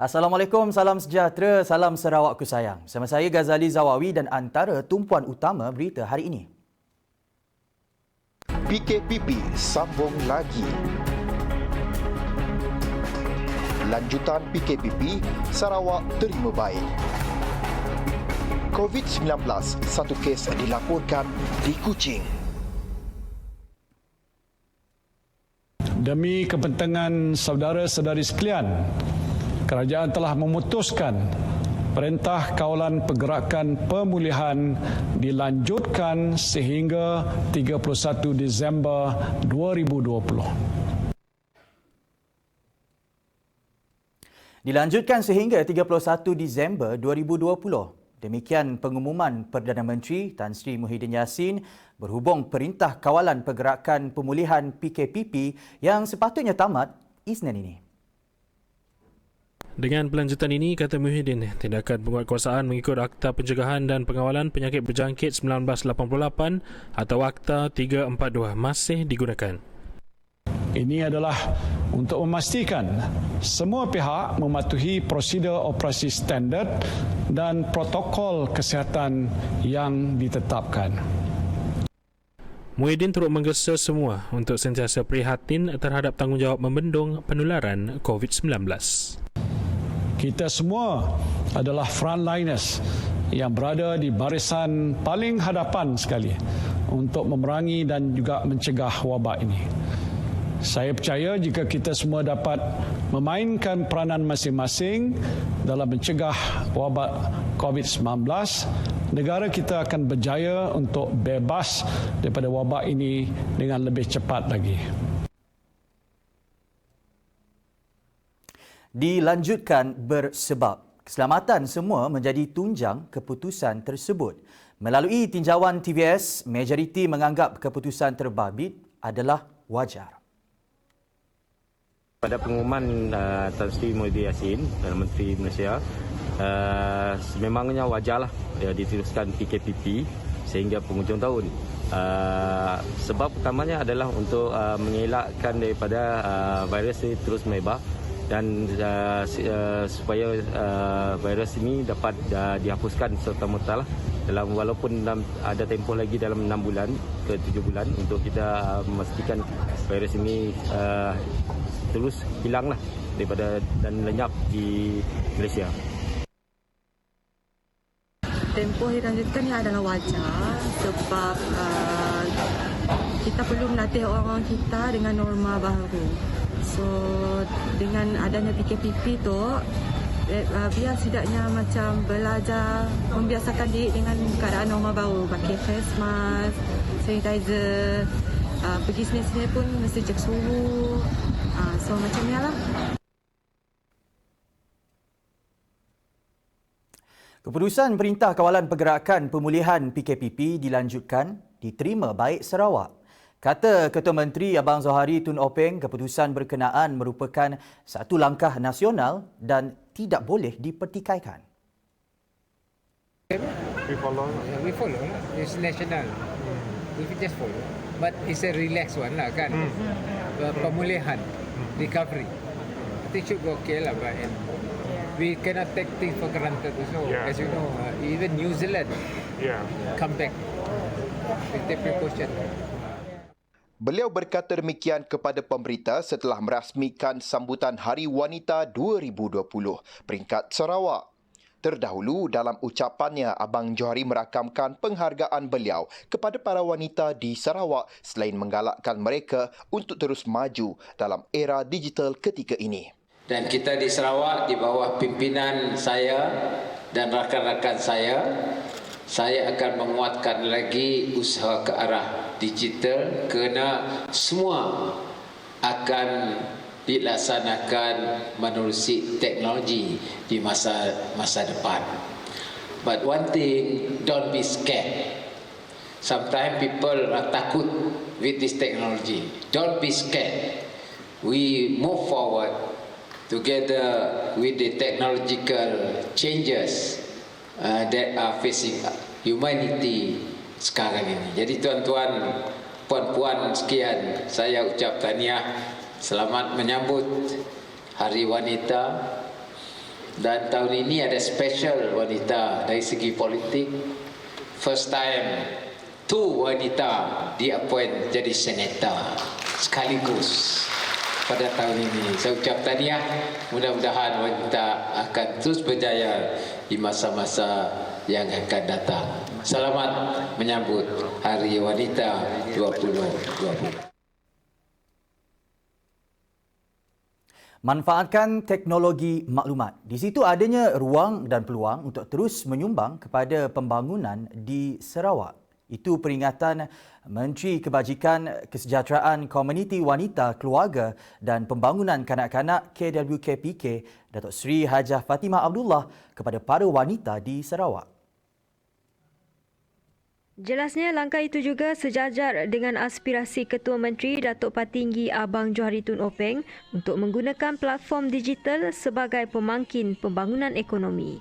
Assalamualaikum, salam sejahtera, salam Sarawakku sayang. Bersama saya Ghazali Zawawi dan antara tumpuan utama berita hari ini. PKPP sambung lagi. Lanjutan PKPP, Sarawak terima baik. COVID-19, satu kes dilaporkan di Kuching. Demi kepentingan saudara-saudari sekalian, kerajaan telah memutuskan Perintah Kawalan Pergerakan Pemulihan dilanjutkan sehingga 31 Disember 2020. Dilanjutkan sehingga 31 Disember 2020. Demikian pengumuman Perdana Menteri Tan Sri Muhyiddin Yassin berhubung Perintah Kawalan Pergerakan Pemulihan PKPP yang sepatutnya tamat Isnin ini. Dengan pelanjutan ini, kata Muhyiddin, tindakan penguatkuasaan mengikut Akta Pencegahan dan Pengawalan Penyakit Berjangkit 1988 atau Akta 342 masih digunakan. Ini adalah untuk memastikan semua pihak mematuhi prosedur operasi standard dan protokol kesihatan yang ditetapkan. Muhyiddin turut menggesa semua untuk sentiasa prihatin terhadap tanggungjawab membendung penularan COVID-19. Kita semua adalah frontliners yang berada di barisan paling hadapan sekali untuk memerangi dan juga mencegah wabak ini. Saya percaya jika kita semua dapat memainkan peranan masing-masing dalam mencegah wabak COVID-19, negara kita akan berjaya untuk bebas daripada wabak ini dengan lebih cepat lagi. Dilanjutkan bersebab keselamatan semua menjadi tunjang keputusan tersebut. Melalui tinjauan TVS, majoriti menganggap keputusan terbabit adalah wajar. Pada pengumuman Tan Sri Muhyiddin Yassin, Perdana Menteri Malaysia, sememangnya wajarlah diteruskan PKPP sehingga penghujung tahun. Sebab utamanya adalah untuk mengelakkan daripada virus ini terus merebak dan supaya virus ini dapat dihapuskan serta-merta dalam walaupun ada tempoh lagi dalam 6 bulan ke 7 bulan untuk kita memastikan virus ini terus hilanglah daripada dan lenyap di Malaysia. Tempoh yang dilanjutkan ini adalah wajar sebab kita perlu melatih orang-orang kita dengan norma baru. So dengan adanya PKPP tu biar setidaknya macam belajar membiasakan diri dengan keadaan norma baru, pakai face mask, sanitizer, pergi sini-sini pun mesti cek suhu. So macam ni lah. Keputusan Perintah Kawalan Pergerakan Pemulihan PKPP dilanjutkan diterima baik Sarawak. Kata Ketua Menteri Abang Zohari Tun Openg, keputusan berkenaan merupakan satu langkah nasional dan tidak boleh dipertikaikan. We follow. It's national. We just follow. But it's a relaxed one lah kan. Pemulihan, recovery. I think should go okay lah, but we cannot take things for granted also. As you know, even New Zealand come back with the precaution. Beliau berkata demikian kepada pemberita setelah merasmikan sambutan Hari Wanita 2020 peringkat Sarawak. Terdahulu dalam ucapannya, Abang Johari merakamkan penghargaan beliau kepada para wanita di Sarawak selain menggalakkan mereka untuk terus maju dalam era digital ketika ini. Dan kita di Sarawak di bawah pimpinan saya dan rakan-rakan saya akan menguatkan lagi usaha ke arah digital kerana semua akan dilaksanakan menerusi teknologi di masa depan. But one thing, don't be scared. Sometimes people are takut with this technology. Don't be scared. We move forward together with the technological changes that are facing humanity sekarang ini. Jadi tuan-tuan, puan-puan sekian, saya ucap tahniah, selamat menyambut Hari Wanita Dan tahun ini ada special wanita dari segi politik. First time 2 wanita di-appoint jadi senator sekaligus pada tahun ini. Saya ucap tahniah, mudah-mudahan wanita akan terus berjaya di masa-masa yang akan datang. Selamat menyambut Hari Wanita 2020. Manfaatkan teknologi maklumat. Di situ adanya ruang dan peluang untuk terus menyumbang kepada pembangunan di Sarawak. Itu peringatan Menteri Kebajikan Kesejahteraan Komuniti Wanita, Keluarga dan Pembangunan Kanak-kanak KWKPK, Datuk Seri Hajah Fatimah Abdullah kepada para wanita di Sarawak. Jelasnya langkah itu juga sejajar dengan aspirasi Ketua Menteri Datuk Patinggi Abang Johari Tun Openg untuk menggunakan platform digital sebagai pemangkin pembangunan ekonomi.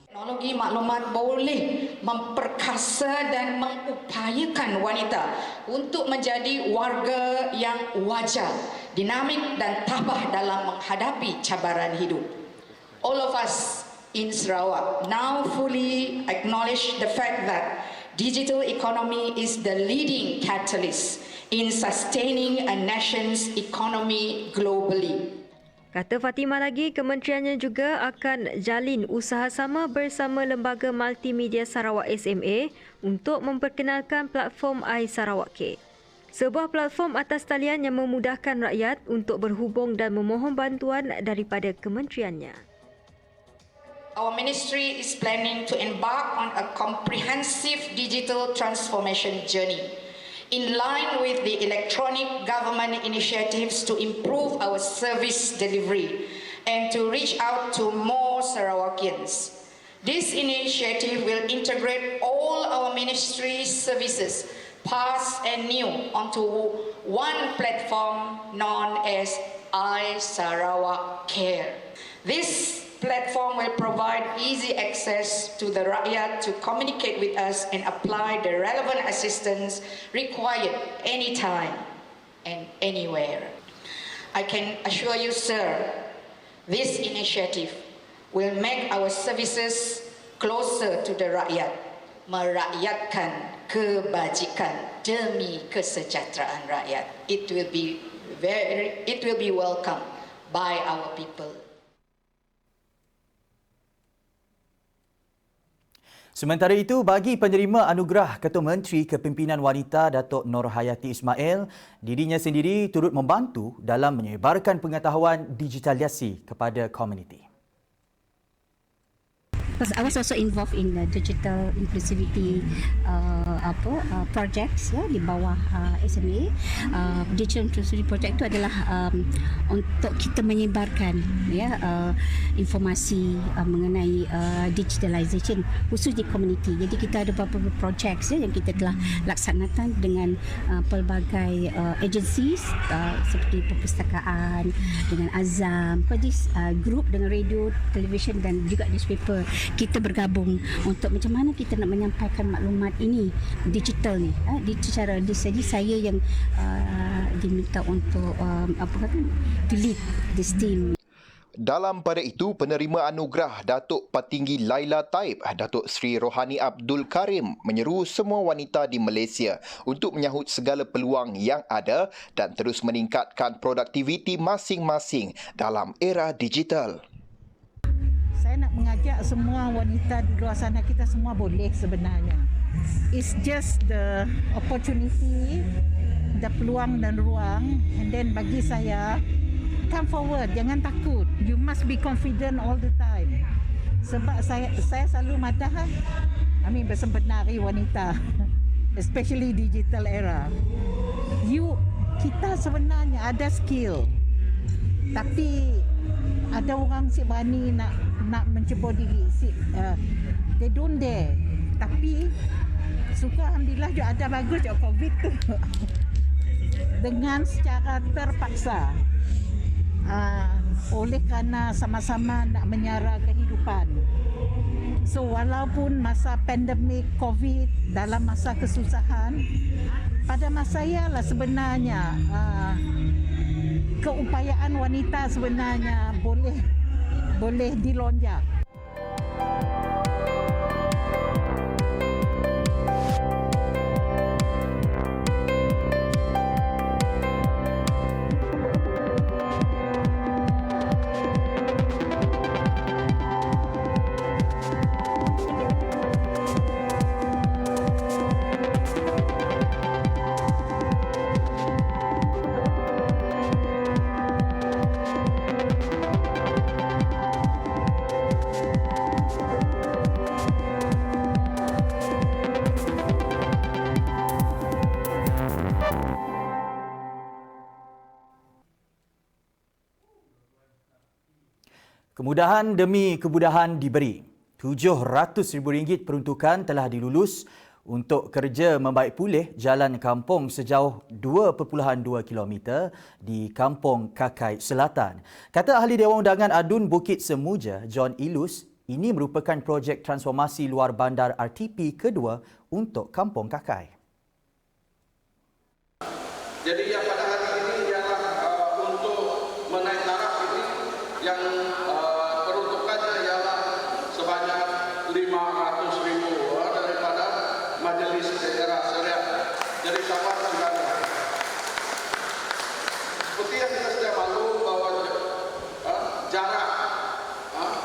Teknologi maklumat boleh memperkasa dan mengupayakan wanita untuk menjadi warga yang wajar, dinamik dan tabah dalam menghadapi cabaran hidup. All of us in Sarawak now fully acknowledge the fact that digital economy is the leading catalyst in sustaining a nation's economy globally. Kata Fatimah lagi, kementeriannya juga akan jalin usaha sama bersama Lembaga Multimedia Sarawak SMA untuk memperkenalkan platform iSarawak Care. Sebuah platform atas talian yang memudahkan rakyat untuk berhubung dan memohon bantuan daripada kementeriannya. Our ministry is planning to embark on a comprehensive digital transformation journey in line with the electronic government initiatives to improve our service delivery and to reach out to more Sarawakians. This initiative will integrate all our ministry services, past and new, onto one platform known as iSarawak Care. This platform will provide easy access to the rakyat to communicate with us and apply the relevant assistance required anytime and anywhere. I can assure you, sir, this initiative will make our services closer to the rakyat, merakyatkan kebajikan demi kesejahteraan rakyat. It will be welcomed by our people. Sementara itu, bagi penerima anugerah Ketua Menteri Kepimpinan Wanita Datuk Nur Hayati Ismail, dirinya sendiri turut membantu dalam menyebarkan pengetahuan digitalisasi kepada komuniti. Because I was also involved in the digital inclusivity projects ya, di bawah SMA. Digital inclusivity project itu adalah untuk kita menyebarkan ya informasi mengenai digitalization khusus di komuniti. Jadi kita ada beberapa projects ya, yang kita telah laksanakan dengan pelbagai agencies seperti perpustakaan, dengan Azam, group dengan radio, televisyen dan juga newspaper. Kita bergabung untuk macam mana kita nak menyampaikan maklumat ini digital ni secara jadi saya yang diminta untuk to lead this team. Dalam pada itu, penerima anugerah Datuk Patinggi Laila Taib, Datuk Seri Rohani Abdul Karim menyeru semua wanita di Malaysia untuk menyahut segala peluang yang ada dan terus meningkatkan produktiviti masing-masing dalam era digital. Saya nak mengajak semua wanita di luar sana, kita semua boleh sebenarnya. It's just the opportunity, the peluang dan ruang, and then bagi saya, come forward, jangan takut. You must be confident all the time. Sebab saya selalu madah, bersempena wanita, especially digital era. Kita sebenarnya ada skill, tapi ada orang si berani nak mencebur diri. They don't dare. Tapi suka alhamdulillah juga ada bagus juga COVID tu. Dengan secara terpaksa. Oleh kerana sama-sama nak menyara kehidupan. So walaupun masa pandemik COVID, dalam masa kesusahan, pada masa ialah sebenarnya keupayaan wanita sebenarnya boleh boleh dilonjak. Kemudahan demi kemudahan diberi. RM700,000 peruntukan telah dilulus untuk kerja membaik pulih jalan kampung sejauh 2.2 km di Kampung Kakai Selatan. Kata Ahli Dewan Undangan Adun Bukit Semuja, John Ilus, ini merupakan projek transformasi luar bandar RTP kedua untuk Kampung Kakai. Jadi yang pada hari ini ialah untuk menaik taraf ini yang peruntukannya ialah sebanyak RM500,000 daripada Majlis Daerah Syariah. Jadi Sabah Tenggara. Seperti yang kita sudah maklum bahawa jarak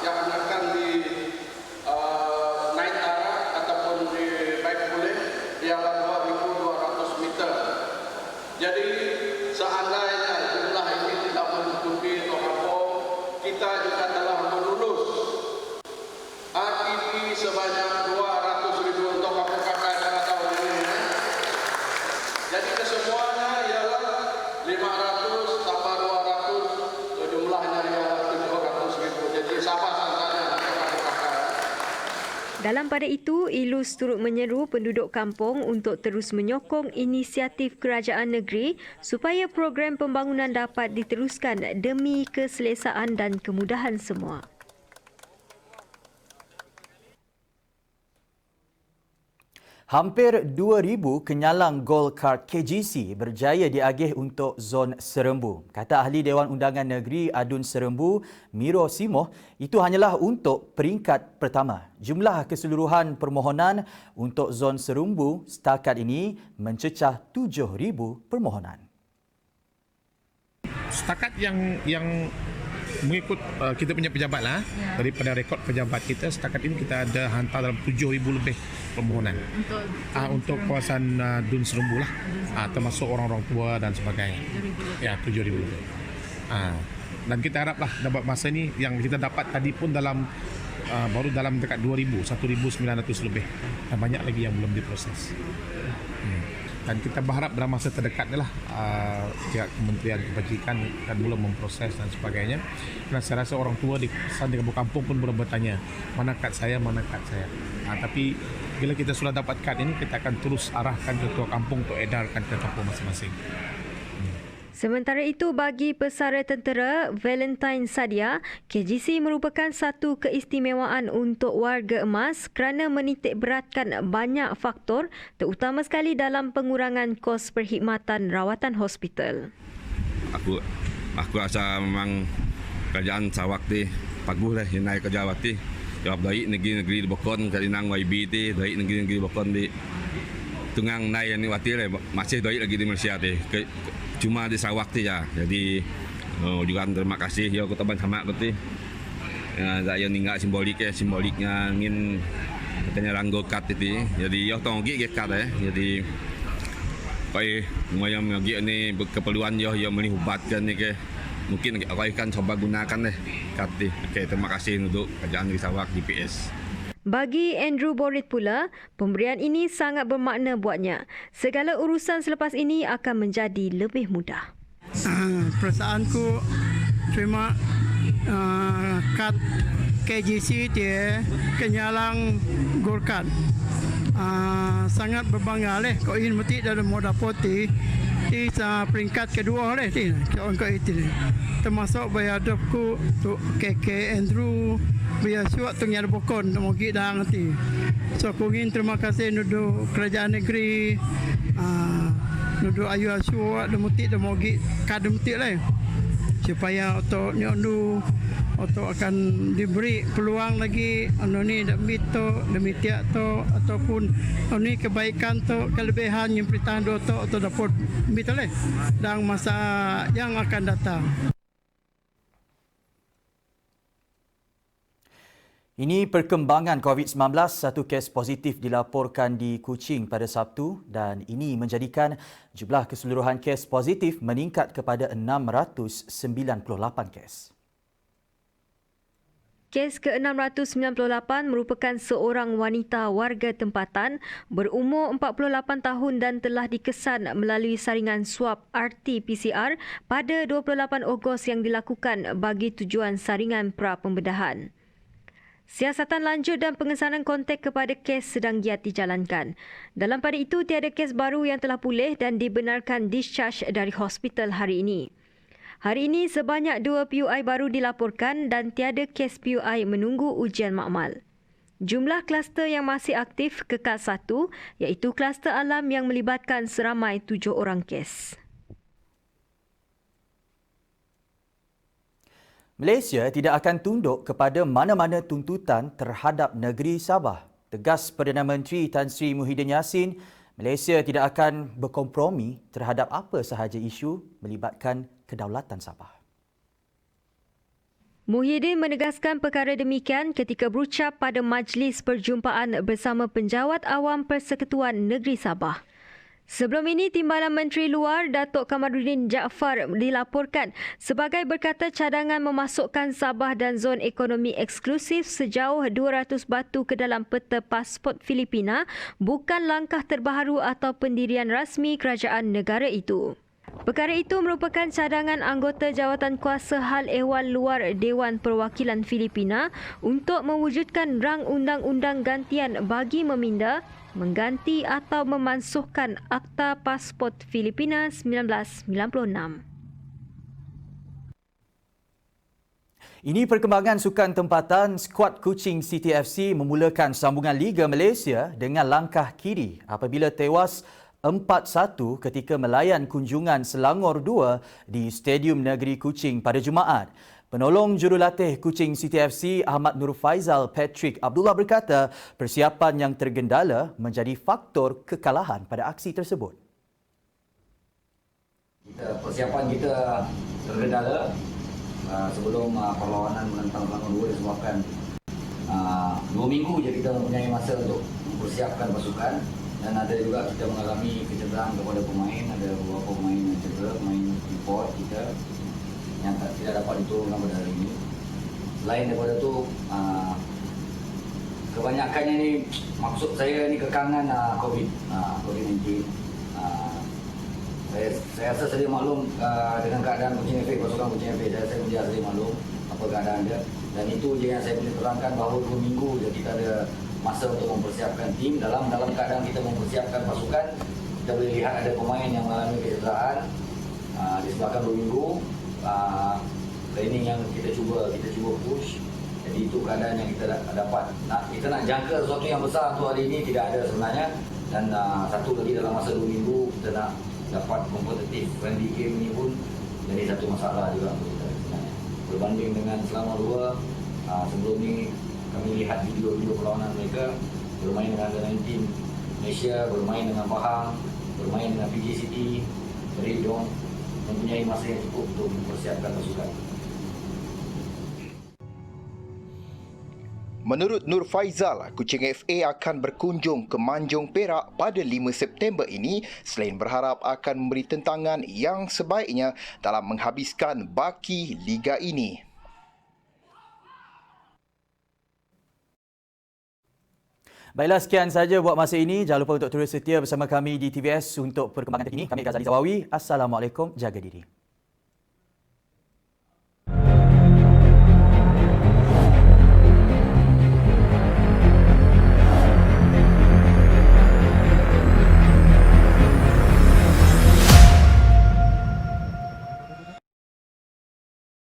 yang akan di naik taraf ataupun di baik pulih ialah 2.200 meter. Jadi seandainya jumlah ini tidak mencukupi untuk kampung, kita juga telah melulus RTP sebanyak RM200,000 untuk Kampung Kakai pada tahun ini. Jadi kesemuanya ialah 500 tambah 200, jumlahnya ialah RM700,000. Jadi sabar santai untuk Kampung Kakai. Dalam pada itu, Ilus turut menyeru penduduk kampung untuk terus menyokong inisiatif kerajaan negeri supaya program pembangunan dapat diteruskan demi keselesaan dan kemudahan semua. Hampir 2,000 kenyalang Gold Card KGC berjaya diagih untuk zon Serembu. Kata Ahli Dewan Undangan Negeri Adun Serembu, Miro Simoh, itu hanyalah untuk peringkat pertama. Jumlah keseluruhan permohonan untuk zon Serembu setakat ini mencecah 7,000 permohonan. Setakat yang mengikut kita punya pejabat lah, daripada rekod pejabat kita, setakat ini kita ada hantar dalam 7,000 lebih permohonan untuk kawasan Dun Serembu lah, termasuk orang-orang tua dan sebagainya. Ya, 7,000 lebih. Dan kita haraplah dapat masa ini yang kita dapat tadi pun dalam baru dalam dekat 2,000, 1,900 lebih, dan banyak lagi yang belum diproses. Dan kita berharap dalam masa terdekat inilah pihak Kementerian Kebajikan akan mula memproses dan sebagainya. Kerana saya rasa orang tua di kampung pun boleh bertanya, mana kad saya, mana kad saya. Tapi bila kita sudah dapat kad ini, kita akan terus arahkan ketua kampung untuk edarkan ke kampung masing-masing. Sementara itu, bagi pesara tentera Valentine Sadia, KGC merupakan satu keistimewaan untuk warga emas kerana menitik beratkan banyak faktor, terutama sekali dalam pengurangan kos perkhidmatan rawatan hospital. Aku rasa memang kerajaan Sarawak ni bagus lah yang naik kerja wati. Jawab baik negeri-negeri di Bokon, Kalinang YB ti, baik negeri-negeri Bokon di Tungang naik yang wati lah, masih baik lagi di Malaysia ti. Cuma di Sarawak tu ya. Jadi juga terima kasih ya aku teman sama betul. Saya ninggal simboliknya ingin katanya ranggo kat itu. Jadi ya tong gi kat Jadi kai moyang gi ni keperluan ya melibatkan ni ke mungkin aku akan coba gunakan kat ni. Okey, terima kasih untuk kerajaan di Sarawak DPS. Bagi Andrew Borit pula, pemberian ini sangat bermakna buatnya. Segala urusan selepas ini akan menjadi lebih mudah. Perasaanku terima kad KGC dia kenyalang Golkar. Sangat berbangga leh kau ingin mesti dalam moda poti di peringkat kedua leh ti kau itu termasuk bayadapku tu KK Andrew biar suat tu nyar Bokon mau kita nanti. So aku ingin terima kasih nudu kerajaan negeri nudu ayu asu ada muti ada mau kad muti lah supaya untuk nyondo atau akan diberi peluang lagi ni demi tiak to ataupun ni kebaikan to kelebihan yang pertahan do to atau dapat betul dan masa yang akan datang. Ini perkembangan COVID-19, satu kes positif dilaporkan di Kuching pada Sabtu dan ini menjadikan jumlah keseluruhan kes positif meningkat kepada 698 kes. Kes ke-698 merupakan seorang wanita warga tempatan berumur 48 tahun dan telah dikesan melalui saringan swab RT-PCR pada 28 Ogos yang dilakukan bagi tujuan saringan pra-pembedahan. Siasatan lanjut dan pengesanan kontak kepada kes sedang giat dijalankan. Dalam pada itu, tiada kes baru yang telah pulih dan dibenarkan discharge dari hospital hari ini. Hari ini, sebanyak 2 PUI baru dilaporkan dan tiada kes PUI menunggu ujian makmal. Jumlah kluster yang masih aktif kekal 1, iaitu kluster alam yang melibatkan seramai 7 orang kes. Malaysia tidak akan tunduk kepada mana-mana tuntutan terhadap negeri Sabah. Tegas Perdana Menteri Tan Sri Muhyiddin Yassin, Malaysia tidak akan berkompromi terhadap apa sahaja isu melibatkan kedaulatan Sabah. Muhyiddin menegaskan perkara demikian ketika berucap pada majlis perjumpaan bersama Penjawat Awam Persekutuan Negeri Sabah. Sebelum ini, Timbalan Menteri Luar Datuk Kamaluddin Jaafar dilaporkan sebagai berkata cadangan memasukkan Sabah dan zon ekonomi eksklusif sejauh 200 batu ke dalam peta pasport Filipina bukan langkah terbaharu atau pendirian rasmi kerajaan negara itu. Perkara itu merupakan cadangan anggota Jawatan Kuasa Hal Ehwal Luar Dewan Perwakilan Filipina untuk mewujudkan rang undang-undang gantian bagi meminda, mengganti atau memansuhkan Akta Pasport Filipina 1996. Ini perkembangan sukan tempatan. Skuad Kuching City FC memulakan sambungan Liga Malaysia dengan langkah kiri apabila tewas 4-1 ketika melayan kunjungan Selangor 2 di Stadium Negeri Kuching pada Jumaat. Penolong jurulatih Kuching City FC Ahmad Nur Faizal Patrick Abdullah berkata persiapan yang tergendala menjadi faktor kekalahan pada aksi tersebut. Persiapan kita tergendala sebelum perlawanan menentang Selangor 2 disebabkan 2 minggu je kita mempunyai masa untuk mempersiapkan pasukan. Dan ada juga kita mengalami kecederaan kepada pemain, ada beberapa pemain yang cedera, pemain import kita yang tidak dapat diturunkan pada hari ini. Selain daripada itu, kebanyakannya ini maksud saya ini kekangan COVID-19. Saya rasa sedia maklum dengan keadaan Kuching FA, pasukan Kuching FA, saya sedia maklum apa keadaan dia. Dan itu je yang saya boleh terangkan bahawa 2 minggu je kita ada masa untuk mempersiapkan tim. Dalam keadaan kita mempersiapkan pasukan, kita boleh lihat ada pemain yang mengalami kecederaan disebabkan 2 minggu. Training yang kita cuba push. Jadi itu keadaan yang kita dapat. Kita nak jangka sesuatu yang besar untuk hari ini tidak ada sebenarnya. Dan satu lagi dalam masa 2 minggu kita nak dapat kompetitif friendly game ini pun jadi satu masalah juga untuk kita sebenarnya. Berbanding dengan Selangor 2, sebelum ni kami lihat video-video perlawanan mereka bermain dengan Under-19 Malaysia, bermain dengan Pahang, bermain dengan PJ City. Jadi mereka mempunyai masa yang cukup untuk mempersiapkan pasukan. Menurut Nur Faizal, Kuching FA akan berkunjung ke Manjung Perak pada 5 September ini selain berharap akan memberi tentangan yang sebaiknya dalam menghabiskan baki liga ini. Baiklah, sekian saja buat masa ini. Jangan lupa untuk terus setia bersama kami di TVS untuk perkembangan terkini. Kami Ghazali Zawawi. Assalamualaikum. Jaga diri.